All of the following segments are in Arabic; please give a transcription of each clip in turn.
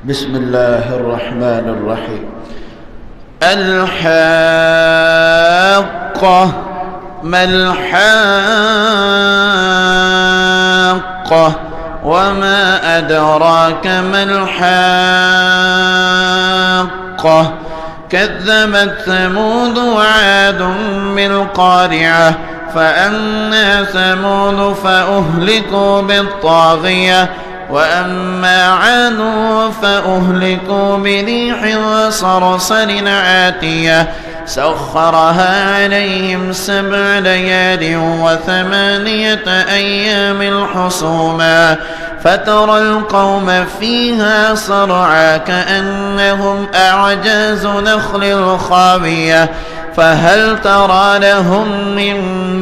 بسم الله الرحمن الرحيم. الحاقة. ما الحاقة وما أدراك ما الحاقة. كذبت ثمود وعاد بالقارعة فأما ثمود فأهلكوا بالطاغية وأما عاد فأهلكوا بريح صرصر عاتية سخرها عليهم 7 ليال و8 أيام حسوما فترى القوم فيها صرعى كأنهم أعجاز نخل خاوية فهل ترى لهم من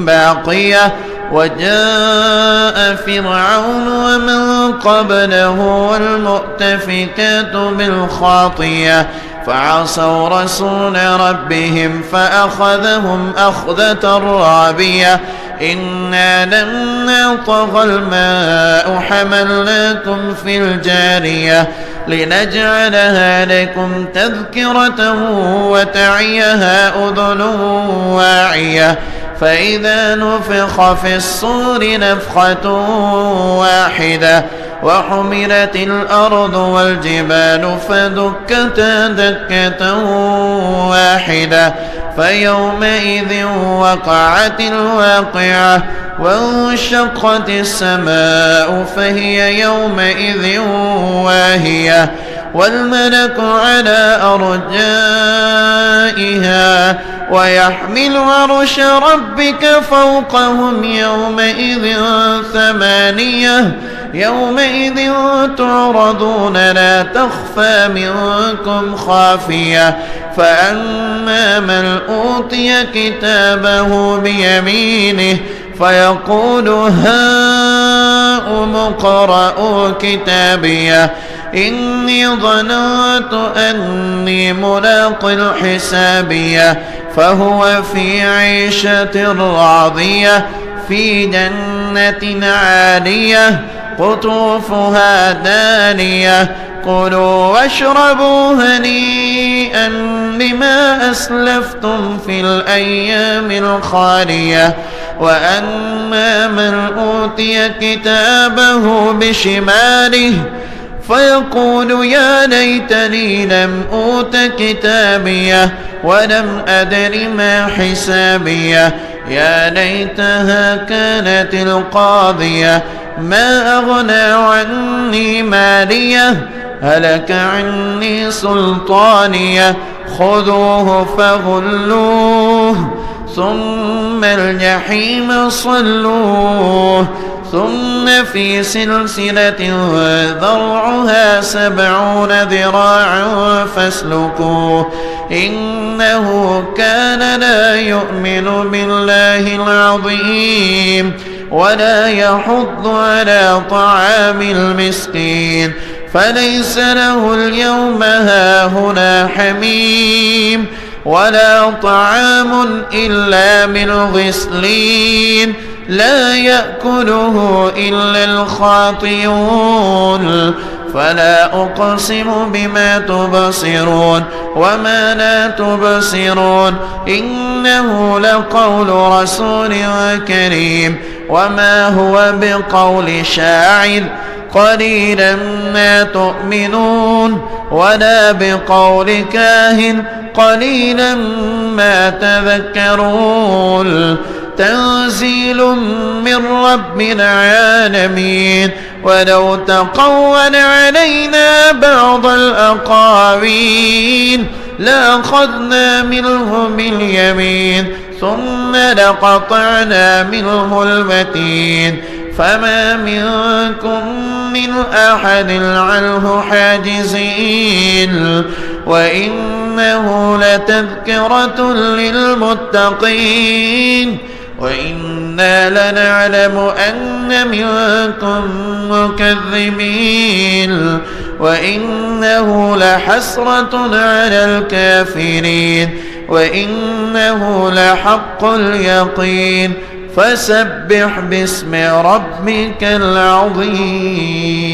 باقية. وجاء فرعون ومن قبله والمؤتفكات بالخاطية فعصوا رسول ربهم فأخذهم أخذة رابية. إنا لما طغى الماء حملناكم في الجارية لنجعلها لكم تذكرة وتعيها أذن واعية. فإذا نفخ في الصور نفخة واحدة وحملت الأرض والجبال فدكتا دكة واحدة فيومئذ وقعت الواقعة وانشقت السماء فهي يومئذ واهية والملك على أرجائها ويحمل عرش ربك فوقهم يومئذ 8 يومئذ تعرضون لا تخفى منكم خافية. فأما من أوتي كتابه بيمينه فيقول هاؤم اقرءوا كتابيه إني ظننت أني ملاق حسابيه فهو في عيشة راضية في جنة عالية قطوفها دانية كلوا واشربوا هنيئا بما أسلفتم في الأيام الخالية. وأما من أوتي كتابه بشماله فيقول يا ليتني لم أوت كتابيه ولم أدر ما حسابيه يا ليتها كانت القاضية ما أغنى عني ماليه هلك عني سلطانيه خذوه فغلوه ثم الجحيم صلوه ثم في سلسلة ذرعها 70 ذراعا فاسلكوه إنه كان لا يؤمن بالله العظيم ولا يحض على طعام المسكين فليس له اليوم هاهنا حميم ولا طعام إلا من غسلين لا يأكله إلا الخاطئون. فلا أقسم بما تبصرون وما لا تبصرون إنه لقول رسول كريم وما هو بقول شاعر قليلا ما تؤمنون ولا بقول كاهن قليلا ما تذكرون. تنزيل من رب العالمين ولو تقول علينا بعض الأقاويل لأخذنا منه باليمين ثم لقطعنا منه المتين فما منكم من أحد عنه حاجزين وإنه لتذكرة للمتقين وإنا لنعلم أن منكم مكذبين وإنه لحسرة على الكافرين وإنه لحق اليقين فسبح باسم ربك العظيم.